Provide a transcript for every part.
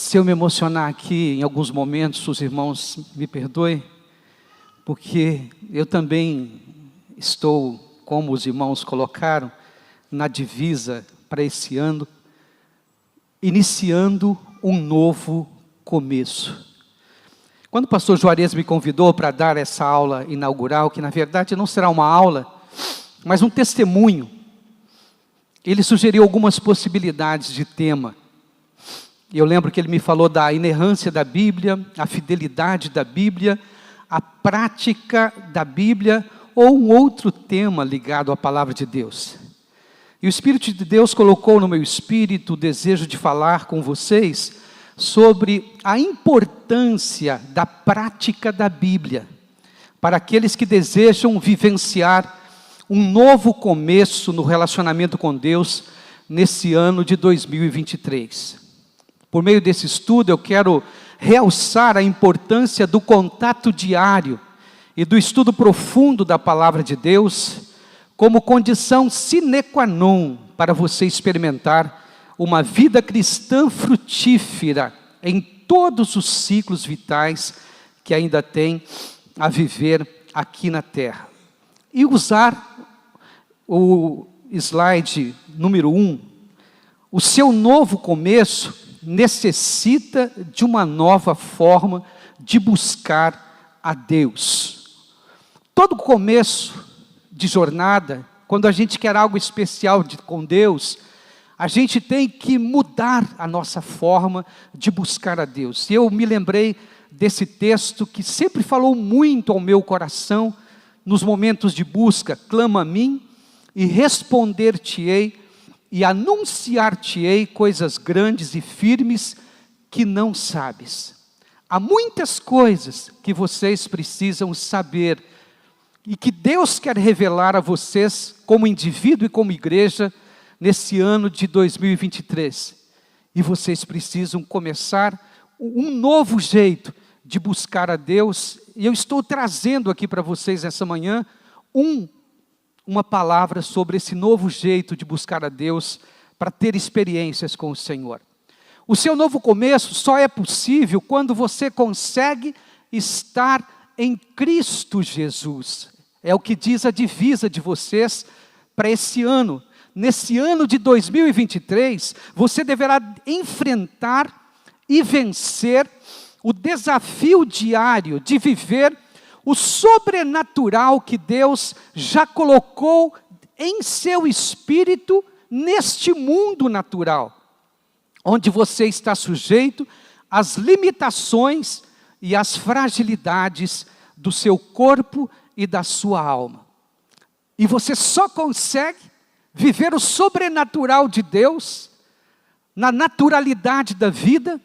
Se eu me emocionar aqui em alguns momentos, os irmãos me perdoem, porque eu também estou, como os irmãos colocaram, na divisa para esse ano, iniciando um novo começo. Quando o pastor Juarez me convidou para dar essa aula inaugural, que na verdade não será uma aula, mas um testemunho, ele sugeriu algumas possibilidades de tema. Eu lembro que ele me falou da inerrância da Bíblia, a fidelidade da Bíblia, a prática da Bíblia, ou um outro tema ligado à palavra de Deus. E o Espírito de Deus colocou no meu espírito o desejo de falar com vocês sobre a importância da prática da Bíblia, para aqueles que desejam vivenciar um novo começo no relacionamento com Deus, nesse ano de 2023. Por meio desse estudo, eu quero realçar a importância do contato diário e do estudo profundo da palavra de Deus, como condição sine qua non para você experimentar uma vida cristã frutífera em todos os ciclos vitais que ainda tem a viver aqui na terra. E usar o slide número 1, o seu novo começo necessita de uma nova forma de buscar a Deus. Todo começo de jornada, quando a gente quer algo especial com Deus, a gente tem que mudar a nossa forma de buscar a Deus. E eu me lembrei desse texto que sempre falou muito ao meu coração, nos momentos de busca: clama a mim e responder-te-ei, e anunciar-te-ei coisas grandes e firmes que não sabes. Há muitas coisas que vocês precisam saber e que Deus quer revelar a vocês como indivíduo e como igreja nesse ano de 2023. E vocês precisam começar um novo jeito de buscar a Deus. E eu estou trazendo aqui para vocês essa manhã uma palavra sobre esse novo jeito de buscar a Deus para ter experiências com o Senhor. O seu novo começo só é possível quando você consegue estar em Cristo Jesus. É o que diz a divisa de vocês para esse ano. Nesse ano de 2023, você deverá enfrentar e vencer o desafio diário de viver o sobrenatural que Deus já colocou em seu espírito neste mundo natural, onde você está sujeito às limitações e às fragilidades do seu corpo e da sua alma. E você só consegue viver o sobrenatural de Deus na naturalidade da vida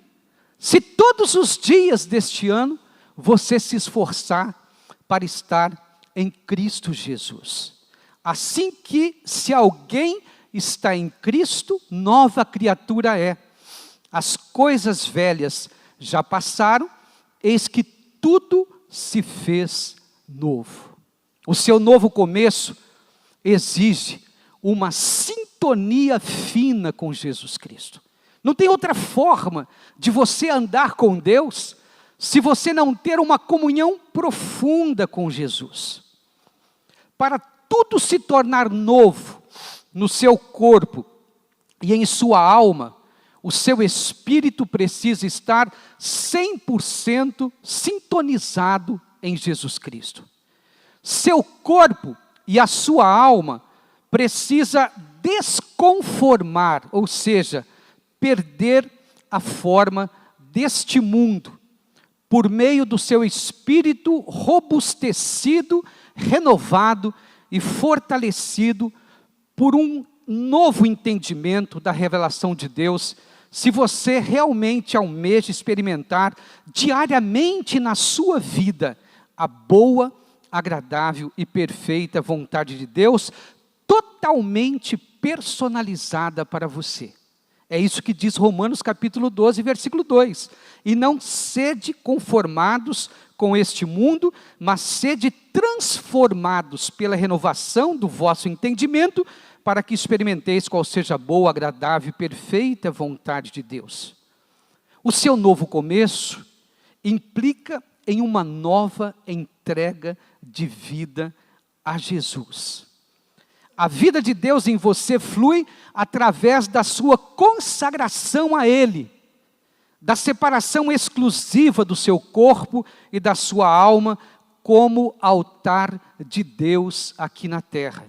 se todos os dias deste ano você se esforçar para estar em Cristo Jesus. Assim que, se alguém está em Cristo, nova criatura é. As coisas velhas já passaram, eis que tudo se fez novo. O seu novo começo exige uma sintonia fina com Jesus Cristo. Não tem outra forma de você andar com Deus se você não ter uma comunhão profunda com Jesus. Para tudo se tornar novo no seu corpo e em sua alma, o seu espírito precisa estar 100% sintonizado em Jesus Cristo. Seu corpo e a sua alma precisa desconformar, ou seja, perder a forma deste mundo, por meio do seu espírito robustecido, renovado e fortalecido por um novo entendimento da revelação de Deus, se você realmente almeja experimentar diariamente na sua vida a boa, agradável e perfeita vontade de Deus, totalmente personalizada para você. É isso que diz Romanos capítulo 12, versículo 2. E não sede conformados com este mundo, mas sede transformados pela renovação do vosso entendimento, para que experimenteis qual seja a boa, agradável e perfeita vontade de Deus. O seu novo começo implica em uma nova entrega de vida a Jesus. A vida de Deus em você flui através da sua consagração a Ele, da separação exclusiva do seu corpo e da sua alma como altar de Deus aqui na terra.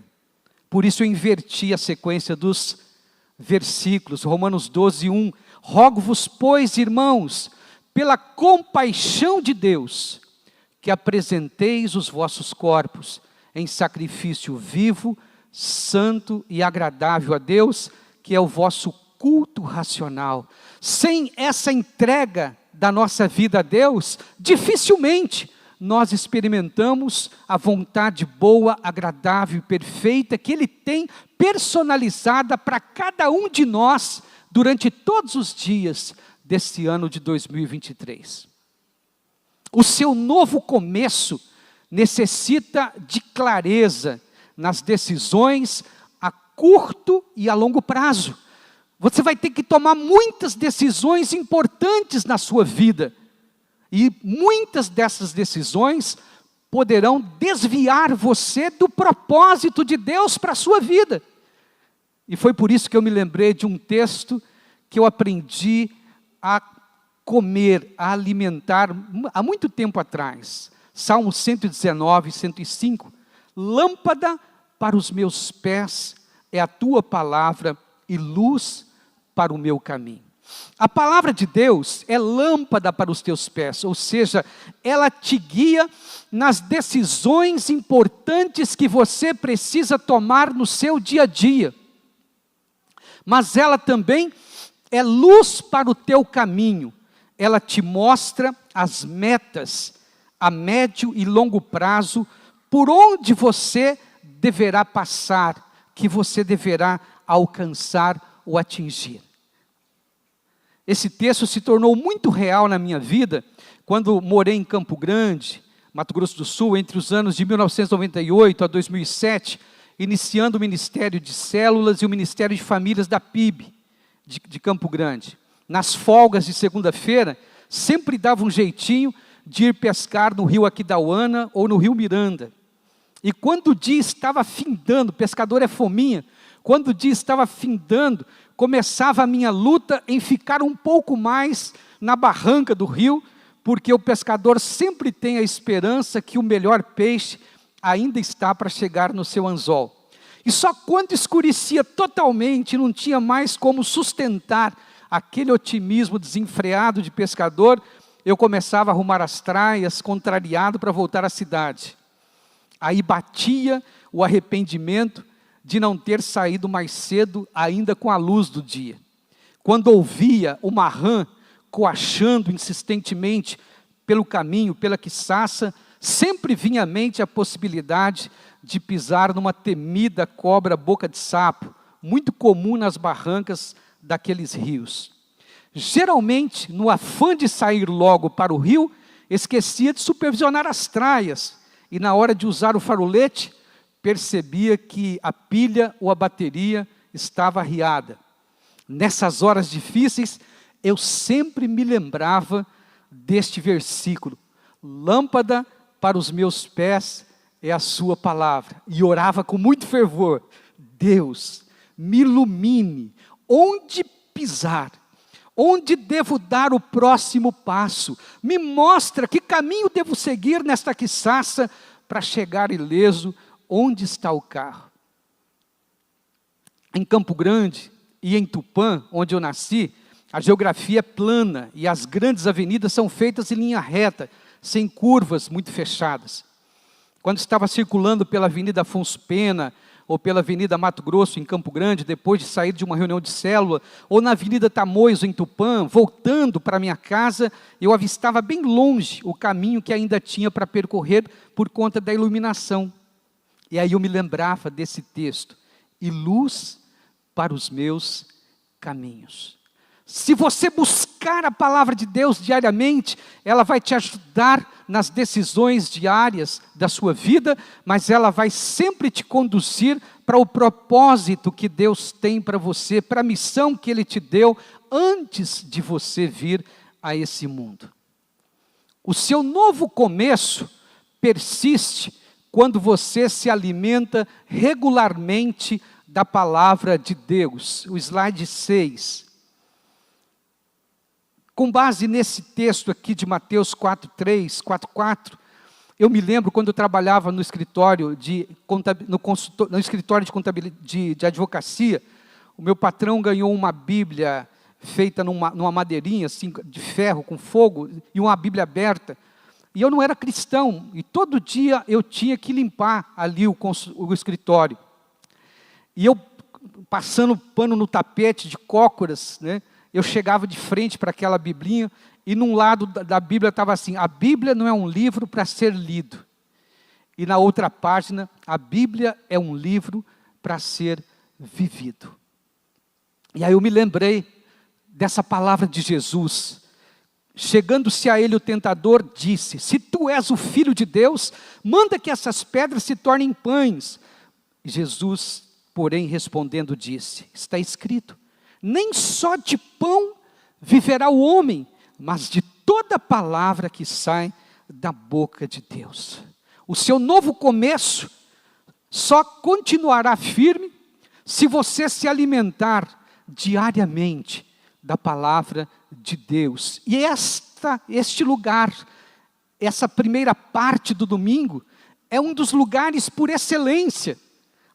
Por isso eu inverti a sequência dos versículos. Romanos 12, 1. Rogo-vos, pois, irmãos, pela compaixão de Deus, que apresenteis os vossos corpos em sacrifício vivo, santo e agradável a Deus, que é o vosso culto racional. Sem essa entrega da nossa vida a Deus, dificilmente nós experimentamos a vontade boa, agradável e perfeita que Ele tem personalizada para cada um de nós durante todos os dias desse ano de 2023. O seu novo começo necessita de clareza nas decisões a curto e a longo prazo. Você vai ter que tomar muitas decisões importantes na sua vida. E muitas dessas decisões poderão desviar você do propósito de Deus para a sua vida. E foi por isso que eu me lembrei de um texto que eu aprendi a comer, a alimentar há muito tempo atrás. Salmo 119, 105. Lâmpada para os meus pés é a tua palavra e luz para o meu caminho. A palavra de Deus é lâmpada para os teus pés, ou seja, ela te guia nas decisões importantes que você precisa tomar no seu dia a dia. Mas ela também é luz para o teu caminho. Ela te mostra as metas a médio e longo prazo, por onde você deverá passar, que você deverá alcançar ou atingir. Esse texto se tornou muito real na minha vida, quando morei em Campo Grande, Mato Grosso do Sul, entre os anos de 1998 a 2007, iniciando o Ministério de Células e o Ministério de Famílias da PIB, de Campo Grande. Nas folgas de segunda-feira, sempre dava um jeitinho de ir pescar no rio Aquidauana ou no rio Miranda. E quando o dia estava findando, pescador é fominha, quando o dia estava findando, começava a minha luta em ficar um pouco mais na barranca do rio, porque o pescador sempre tem a esperança que o melhor peixe ainda está para chegar no seu anzol. E só quando escurecia totalmente, não tinha mais como sustentar aquele otimismo desenfreado de pescador, eu começava a arrumar as traias, contrariado para voltar à cidade. Aí batia o arrependimento de não ter saído mais cedo, ainda com a luz do dia. Quando ouvia uma rã coachando insistentemente pelo caminho, pela quiçaça, sempre vinha à mente a possibilidade de pisar numa temida cobra boca de sapo, muito comum nas barrancas daqueles rios. Geralmente, no afã de sair logo para o rio, esquecia de supervisionar as traias, e na hora de usar o farolete, percebia que a pilha ou a bateria estava arriada. Nessas horas difíceis, eu sempre me lembrava deste versículo: lâmpada para os meus pés é a sua palavra. E orava com muito fervor: Deus, me ilumine, onde pisar, onde devo dar o próximo passo, me mostra que caminho devo seguir nesta quiçaça para chegar ileso onde está o carro. Em Campo Grande e em Tupã, onde eu nasci, a geografia é plana e as grandes avenidas são feitas em linha reta, sem curvas muito fechadas. Quando estava circulando pela Avenida Afonso Pena, ou pela Avenida Mato Grosso, em Campo Grande, depois de sair de uma reunião de célula, ou na Avenida Tamoios, em Tupã, voltando para minha casa, eu avistava bem longe o caminho que ainda tinha para percorrer por conta da iluminação. E aí eu me lembrava desse texto: e luz para os meus caminhos. Se você buscar a palavra de Deus diariamente, ela vai te ajudar nas decisões diárias da sua vida, mas ela vai sempre te conduzir para o propósito que Deus tem para você, para a missão que Ele te deu antes de você vir a esse mundo. O seu novo começo persiste quando você se alimenta regularmente da palavra de Deus. O slide 6. Com base nesse texto aqui de Mateus 4:3, 4:4, eu me lembro quando eu trabalhava no escritório de de advocacia, o meu patrão ganhou uma Bíblia feita numa madeirinha, assim, de ferro, com fogo, e uma Bíblia aberta. E eu não era cristão, e todo dia eu tinha que limpar ali o escritório. E eu, passando pano no tapete de cócoras, né, eu chegava de frente para aquela biblinha, e num lado da Bíblia estava assim: a Bíblia não é um livro para ser lido. E na outra página, a Bíblia é um livro para ser vivido. E aí eu me lembrei dessa palavra de Jesus. Chegando-se a ele o tentador, disse: se tu és o Filho de Deus, manda que essas pedras se tornem pães. Jesus, porém, respondendo, disse: está escrito, nem só de pão viverá o homem, mas de toda palavra que sai da boca de Deus. O seu novo começo só continuará firme se você se alimentar diariamente da palavra de Deus. E este lugar, essa primeira parte do domingo, é um dos lugares por excelência,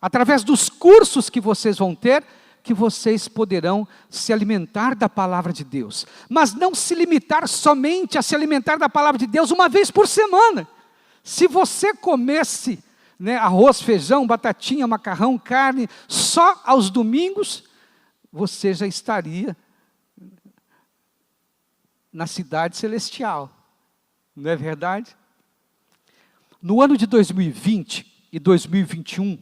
através dos cursos que vocês vão ter, que vocês poderão se alimentar da palavra de Deus. Mas não se limitar somente a se alimentar da palavra de Deus uma vez por semana. Se você comesse, né, arroz, feijão, batatinha, macarrão, carne, só aos domingos, você já estaria na cidade celestial, não é verdade? No ano de 2020 e 2021,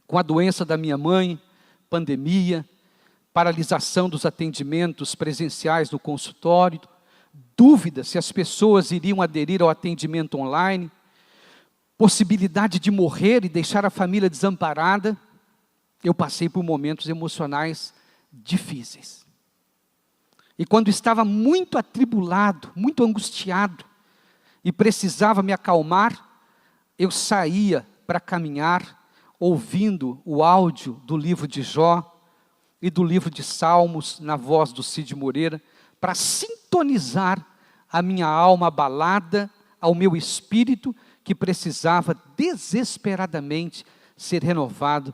com a doença da minha mãe, pandemia, paralisação dos atendimentos presenciais no consultório, dúvida se as pessoas iriam aderir ao atendimento online, possibilidade de morrer e deixar a família desamparada, eu passei por momentos emocionais difíceis. E quando estava muito atribulado, muito angustiado, e precisava me acalmar, eu saía para caminhar, ouvindo o áudio do livro de Jó e do livro de Salmos, na voz do Cid Moreira, para sintonizar a minha alma abalada, ao meu espírito, que precisava desesperadamente ser renovado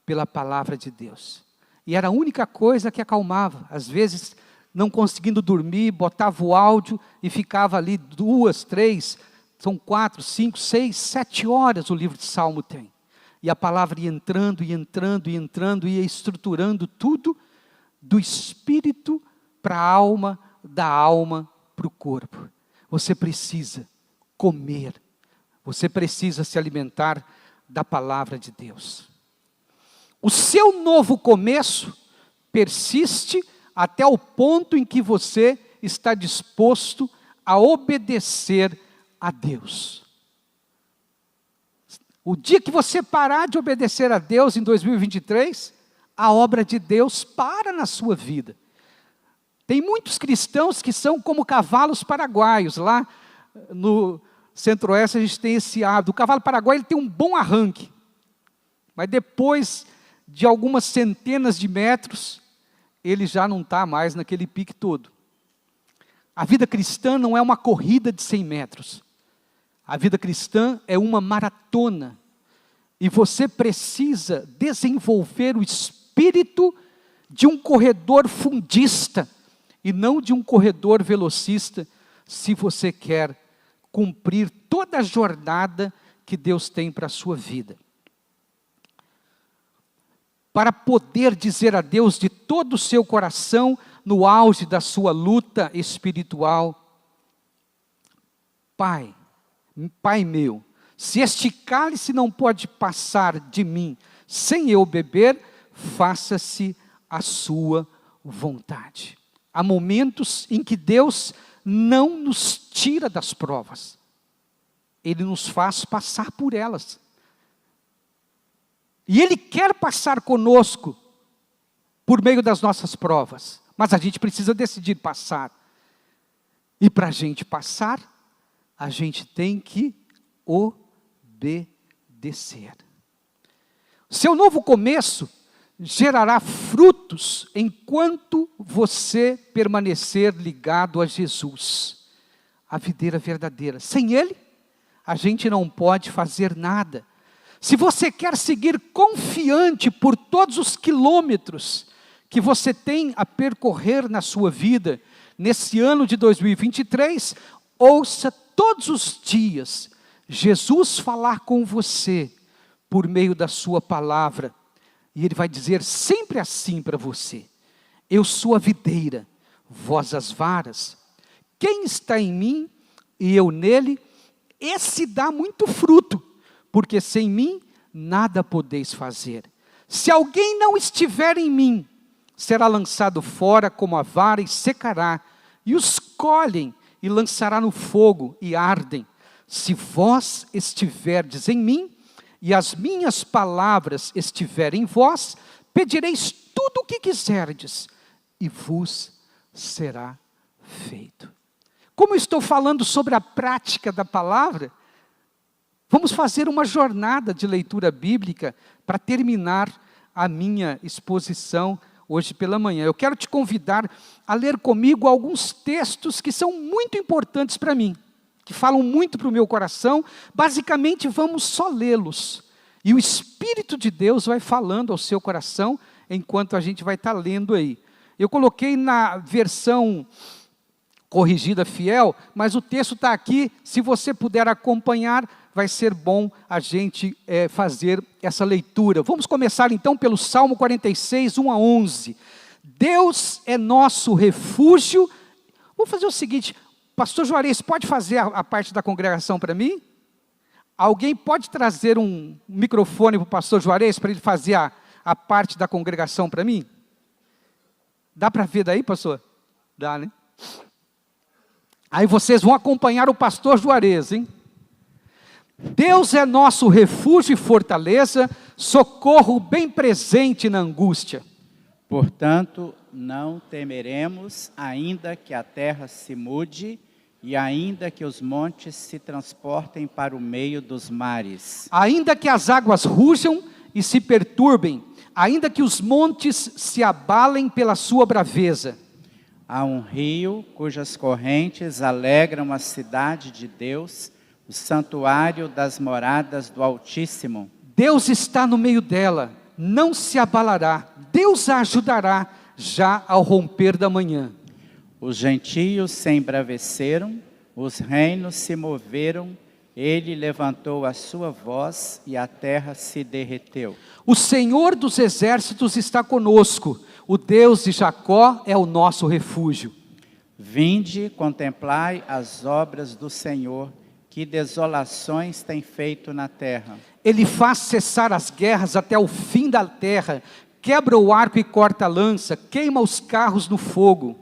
pela palavra de Deus. E era a única coisa que acalmava. Às vezes, não conseguindo dormir, botava o áudio e ficava ali 2, 3, são 4, 5, 6, 7 horas o livro de Salmo tem. E a palavra ia entrando, e entrando, e entrando, ia estruturando tudo, do espírito para a alma, da alma para o corpo. Você precisa comer, você precisa se alimentar da palavra de Deus. O seu novo começo persiste até o ponto em que você está disposto a obedecer a Deus. O dia que você parar de obedecer a Deus em 2023, a obra de Deus para na sua vida. Tem muitos cristãos que são como cavalos paraguaios. Lá no Centro-Oeste a gente tem esse hábito. O cavalo paraguaio ele tem um bom arranque, mas depois de algumas centenas de metros, ele já não está mais naquele pique todo. A vida cristã não é uma corrida de 100 metros. A vida cristã é uma maratona. E você precisa desenvolver o espírito de um corredor fundista e não de um corredor velocista, se você quer cumprir toda a jornada que Deus tem para a sua vida. Para poder dizer a Deus de todo o seu coração, no auge da sua luta espiritual: Pai, Pai meu, se este cálice não pode passar de mim sem eu beber, faça-se a sua vontade. Há momentos em que Deus não nos tira das provas, Ele nos faz passar por elas. E Ele quer passar conosco por meio das nossas provas, mas a gente precisa decidir passar. E para a gente passar, a gente tem que obedecer. Seu novo começo gerará frutos enquanto você permanecer ligado a Jesus, a videira verdadeira. Sem Ele, a gente não pode fazer nada. Se você quer seguir confiante por todos os quilômetros que você tem a percorrer na sua vida, nesse ano de 2023, ouça todos os dias Jesus falar com você por meio da sua palavra. E Ele vai dizer sempre assim para você: eu sou a videira, vós as varas. Quem está em mim e eu nele, esse dá muito fruto, porque sem mim nada podeis fazer. Se alguém não estiver em mim, será lançado fora como a vara e secará, e os colhem e lançará no fogo e ardem. Se vós estiverdes em mim, e as minhas palavras estiverem em vós, pedireis tudo o que quiserdes, e vos será feito. Como estou falando sobre a prática da palavra, vamos fazer uma jornada de leitura bíblica para terminar a minha exposição hoje pela manhã. Eu quero te convidar a ler comigo alguns textos que são muito importantes para mim, que falam muito para o meu coração. Basicamente, vamos só lê-los. E o Espírito de Deus vai falando ao seu coração, enquanto a gente vai estar lendo aí. Eu coloquei na versão corrigida fiel, mas o texto está aqui. Se você puder acompanhar, vai ser bom a gente fazer essa leitura. Vamos começar então pelo Salmo 46, 1 a 11. Deus é nosso refúgio. Vamos fazer o seguinte: pastor Juarez, pode fazer a parte da congregação para mim? Alguém pode trazer um microfone para o pastor Juarez, para ele fazer a parte da congregação para mim? Dá para ver daí, pastor? Dá, né? Aí vocês vão acompanhar o pastor Juarez, hein? Deus é nosso refúgio e fortaleza, socorro bem presente na angústia. Portanto, não temeremos, ainda que a terra se mude, e ainda que os montes se transportem para o meio dos mares. Ainda que as águas rujam e se perturbem, ainda que os montes se abalem pela sua braveza. Há um rio cujas correntes alegram a cidade de Deus, o santuário das moradas do Altíssimo. Deus está no meio dela, não se abalará. Deus a ajudará já ao romper da manhã. Os gentios se embraveceram, os reinos se moveram, ele levantou a sua voz e a terra se derreteu. O Senhor dos exércitos está conosco, o Deus de Jacó é o nosso refúgio. Vinde, contemplai as obras do Senhor, que desolações tem feito na terra. Ele faz cessar as guerras até o fim da terra, quebra o arco e corta a lança, queima os carros no fogo.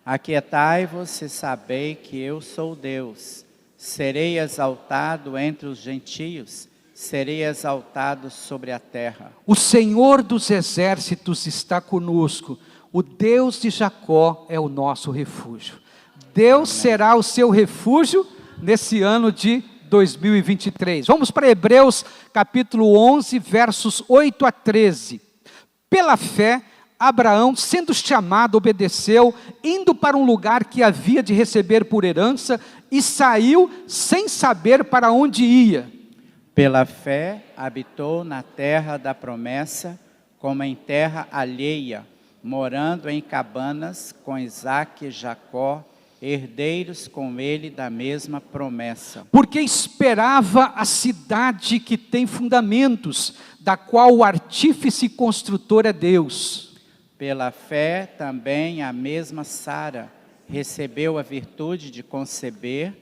Aquietai-vos e sabei que eu sou Deus. Serei exaltado entre os gentios, serei exaltado sobre a terra. O Senhor dos exércitos está conosco, o Deus de Jacó é o nosso refúgio. Deus será o seu refúgio nesse ano de 2023. Vamos para Hebreus capítulo 11, versos 8 a 13. Pela fé, Abraão, sendo chamado, obedeceu, indo para um lugar que havia de receber por herança, e saiu sem saber para onde ia. Pela fé, habitou na terra da promessa, como em terra alheia, morando em cabanas com Isaque e Jacó, herdeiros com ele da mesma promessa. Porque esperava a cidade que tem fundamentos, da qual o artífice e construtor é Deus. Pela fé também a mesma Sara recebeu a virtude de conceber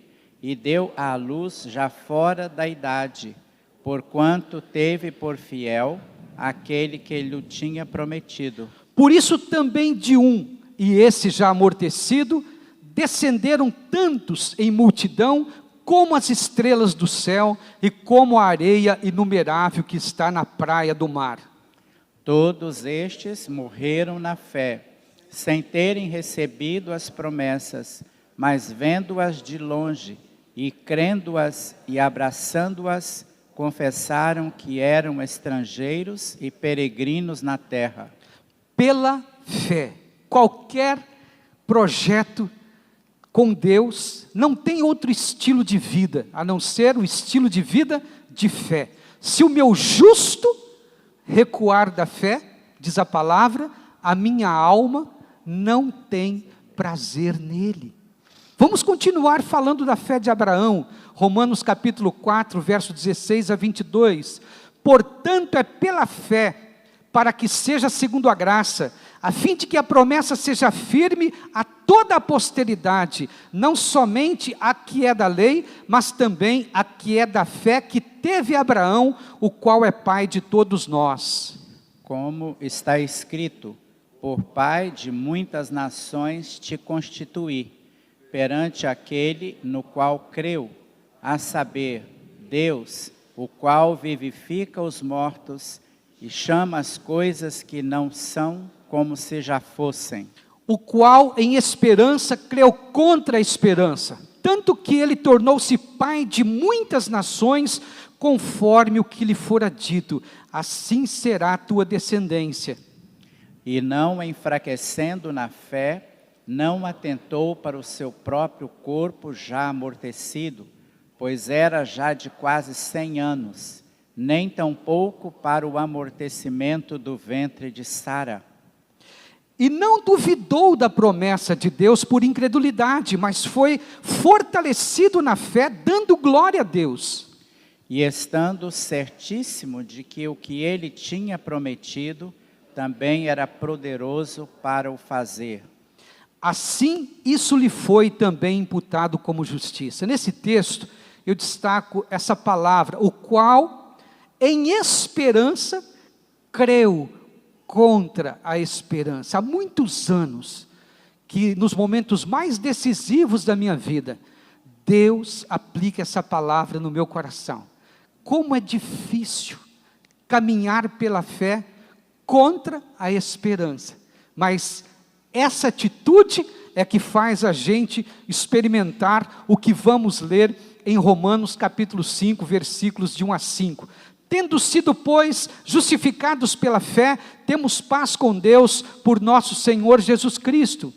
e deu à luz já fora da idade, porquanto teve por fiel aquele que lhe tinha prometido. Por isso também de um, e esse já amortecido, descenderam tantos em multidão, como as estrelas do céu, e como a areia inumerável que está na praia do mar. Todos estes morreram na fé, sem terem recebido as promessas, mas vendo-as de longe e crendo-as e abraçando-as, confessaram que eram estrangeiros e peregrinos na terra. Pela fé. Qualquer projeto com Deus não tem outro estilo de vida, a não ser o estilo de vida de fé. Se o meu justo recuar da fé, diz a palavra, a minha alma não tem prazer nele. Vamos continuar falando da fé de Abraão, Romanos capítulo 4, verso 16 a 22. Portanto, é pela fé, para que seja segundo a graça, a fim de que a promessa seja firme a toda a posteridade, não somente a que é da lei, mas também a que é da fé que teve Abraão, o qual é pai de todos nós. Como está escrito, por pai de muitas nações te constituí, perante aquele no qual creu, a saber, Deus, o qual vivifica os mortos e chama as coisas que não são como se já fossem. O qual em esperança creu contra a esperança, tanto que ele tornou-se pai de muitas nações, conforme o que lhe fora dito, assim será a tua descendência. E não enfraquecendo na fé, não atentou para o seu próprio corpo já amortecido, pois era já de quase 100 anos, nem tampouco para o amortecimento do ventre de Sara. E não duvidou da promessa de Deus por incredulidade, mas foi fortalecido na fé, dando glória a Deus. E estando certíssimo de que o que ele tinha prometido, também era poderoso para o fazer. Assim, isso lhe foi também imputado como justiça. Nesse texto, eu destaco essa palavra, o qual, em esperança, creu contra a esperança. Há muitos anos, que nos momentos mais decisivos da minha vida, Deus aplica essa palavra no meu coração. Como é difícil caminhar pela fé contra a esperança, mas essa atitude é que faz a gente experimentar o que vamos ler em Romanos capítulo 5, versículos de 1 a 5. Tendo sido, pois, justificados pela fé, temos paz com Deus por nosso Senhor Jesus Cristo.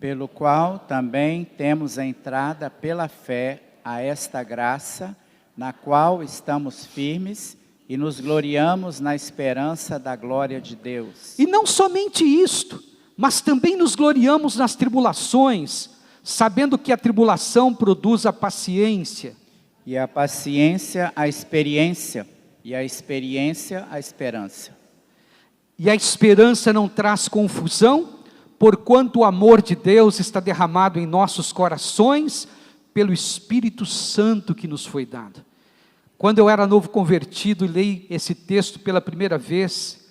Pelo qual também temos a entrada pela fé a esta graça, na qual estamos firmes e nos gloriamos na esperança da glória de Deus. E não somente isto, mas também nos gloriamos nas tribulações, sabendo que a tribulação produz a paciência. E a paciência, a experiência, e a experiência, a esperança. E a esperança não traz confusão, porquanto o amor de Deus está derramado em nossos corações, pelo Espírito Santo que nos foi dado. Quando eu era novo convertido e li esse texto pela primeira vez,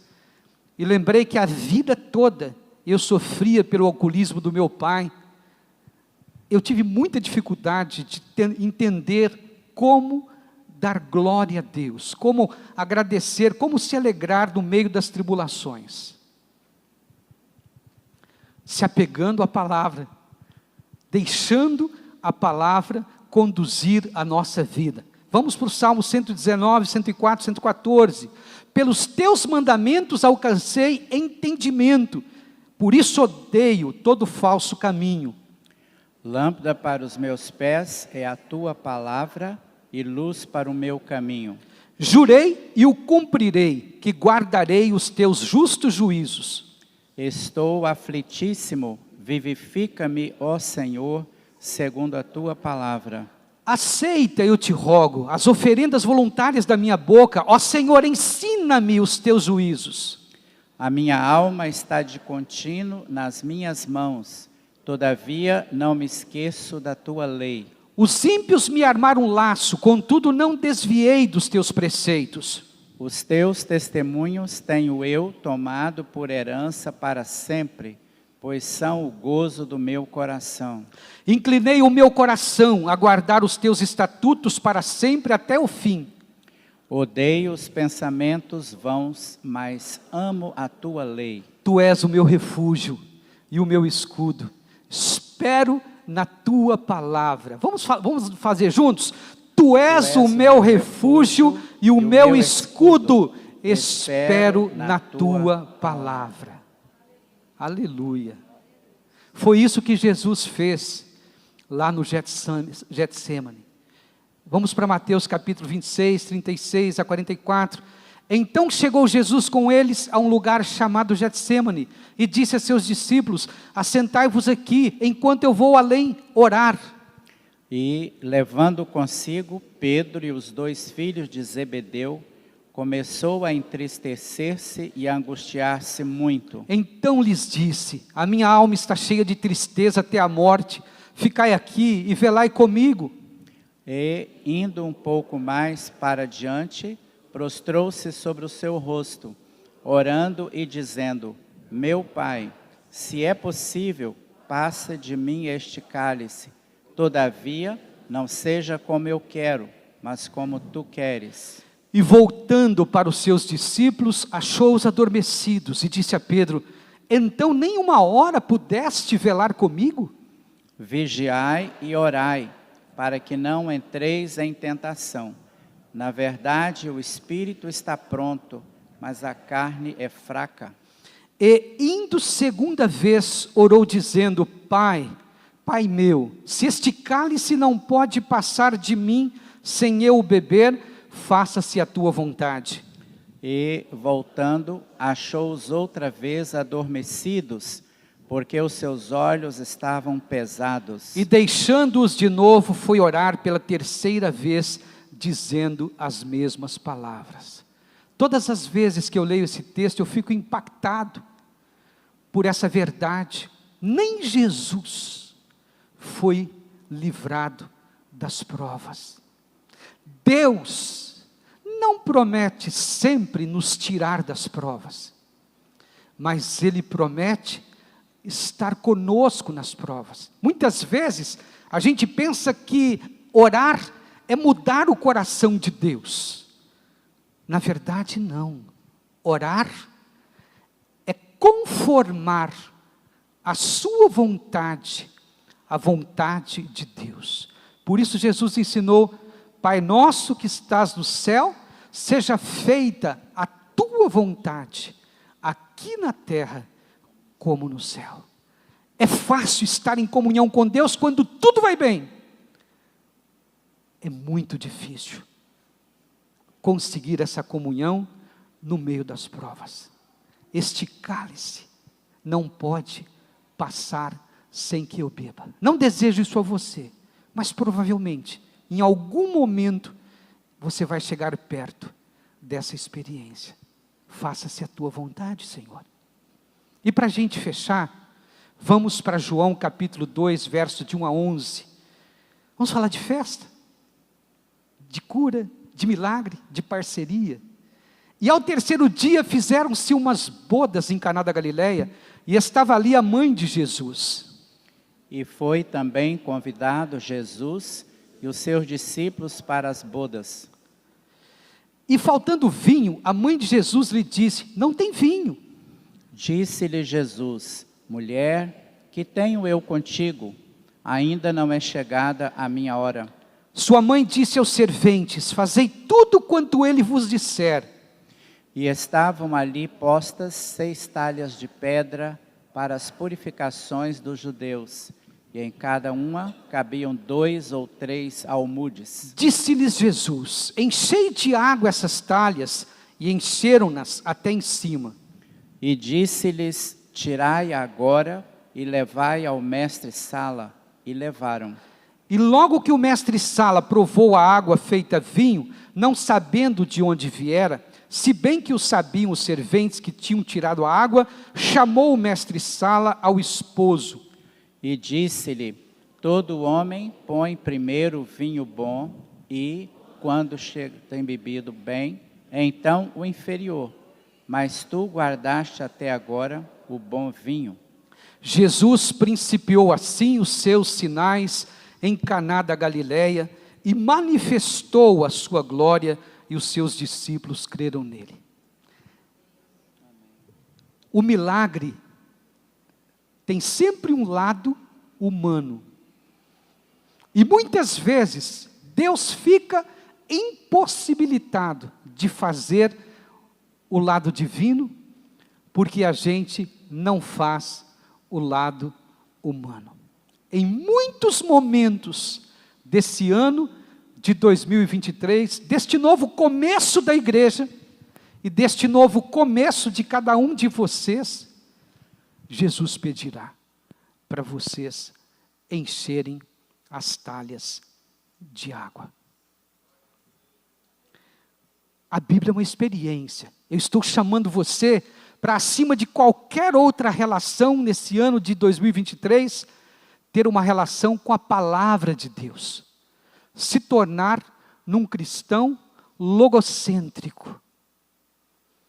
e lembrei que a vida toda eu sofria pelo alcoolismo do meu pai, eu tive muita dificuldade de entender como dar glória a Deus, como agradecer, como se alegrar no meio das tribulações. Se apegando à palavra, deixando a palavra conduzir a nossa vida. Vamos para o Salmo 119, 104, 114. Pelos teus mandamentos alcancei entendimento, por isso odeio todo falso caminho. Lâmpada para os meus pés é a tua palavra e luz para o meu caminho. Jurei e o cumprirei, que guardarei os teus justos juízos. Estou aflitíssimo, vivifica-me, ó Senhor, segundo a tua palavra. Aceita, eu te rogo, as oferendas voluntárias da minha boca, ó Senhor, ensina-me os teus juízos. A minha alma está de contínuo nas minhas mãos, todavia não me esqueço da tua lei. Os ímpios me armaram um laço, contudo não desviei dos teus preceitos. Os teus testemunhos tenho eu tomado por herança para sempre, pois são o gozo do meu coração. Inclinei o meu coração a guardar os teus estatutos para sempre até o fim. Odeio os pensamentos vãos, mas amo a tua lei. Tu és o meu refúgio e o meu escudo. Espero na tua palavra. Vamos fazer juntos? Tu és o meu refúgio e o meu escudo, espero na tua palavra. Aleluia. Foi isso que Jesus fez lá no Getsemane. Vamos para Mateus capítulo 26, 36 a 44. Então chegou Jesus com eles a um lugar chamado Getsemane e disse a seus discípulos: assentai-vos aqui, enquanto eu vou além orar. E, levando consigo Pedro e os 2 filhos de Zebedeu, começou a entristecer-se e a angustiar-se muito. Então lhes disse: a minha alma está cheia de tristeza até a morte, ficai aqui e velai comigo. E, indo um pouco mais para diante, prostrou-se sobre o seu rosto, orando e dizendo: meu Pai, se é possível, passa de mim este cálice. Todavia, não seja como eu quero, mas como tu queres. E voltando para os seus discípulos, achou-os adormecidos e disse a Pedro: então nem uma hora pudeste velar comigo? Vigiai e orai, para que não entreis em tentação. Na verdade, o espírito está pronto, mas a carne é fraca. E indo segunda vez, orou dizendo: Pai meu, se este cálice não pode passar de mim sem eu o beber, faça-se a tua vontade. E, voltando, achou-os outra vez adormecidos, porque os seus olhos estavam pesados. E deixando-os de novo, foi orar pela terceira vez, dizendo as mesmas palavras. Todas as vezes que eu leio esse texto, eu fico impactado por essa verdade. Nem Jesus foi livrado das provas. Deus não promete sempre nos tirar das provas, mas Ele promete estar conosco nas provas. Muitas vezes a gente pensa que orar é mudar o coração de Deus. Na verdade não. Orar é conformar a sua vontade à vontade de Deus. Por isso Jesus ensinou: Pai nosso que estás no céu, seja feita a tua vontade, aqui na terra como no céu. É fácil estar em comunhão com Deus quando tudo vai bem. É muito difícil conseguir essa comunhão no meio das provas. Este cálice não pode passar sem que eu beba. Não desejo isso a você, mas provavelmente, em algum momento, você vai chegar perto dessa experiência. Faça-se a tua vontade, Senhor. E para a gente fechar, vamos para João capítulo 2, verso de 1 a 11. Vamos falar de festa, de cura, de milagre, de parceria. E ao terceiro dia fizeram-se umas bodas em Caná da Galileia, e estava ali a mãe de Jesus. E foi também convidado Jesus e os seus discípulos para as bodas. E faltando vinho, a mãe de Jesus lhe disse: não tem vinho. Disse-lhe Jesus: mulher, que tenho eu contigo? Ainda não é chegada a minha hora. Sua mãe disse aos serventes: fazei tudo quanto ele vos disser. E estavam ali postas 6 talhas de pedra para as purificações dos judeus, e em cada uma cabiam 2 ou 3 almudes. Disse-lhes Jesus: enchei de água essas talhas, e encheram-nas até em cima. E disse-lhes: tirai agora e levai ao mestre-sala. E levaram. E logo que o mestre-sala provou a água feita vinho, não sabendo de onde viera, se bem que o sabiam os serventes que tinham tirado a água, chamou o mestre-sala ao esposo. E disse-lhe: todo homem põe primeiro o vinho bom, e, quando tem bebido bem, então o inferior. Mas tu guardaste até agora o bom vinho. Jesus principiou assim os seus sinais em Caná da Galileia, e manifestou a sua glória, e os seus discípulos creram nele. O milagre tem sempre um lado humano, E muitas vezes, Deus fica impossibilitado de fazer o lado divino, porque a gente não faz o lado humano. Em muitos momentos desse ano de 2023, deste novo começo da igreja, e deste novo começo de cada um de vocês, Jesus pedirá para vocês encherem as talhas de água. A Bíblia é uma experiência. Eu estou chamando você para, acima de qualquer outra relação nesse ano de 2023, ter uma relação com a palavra de Deus. Se tornar num cristão logocêntrico.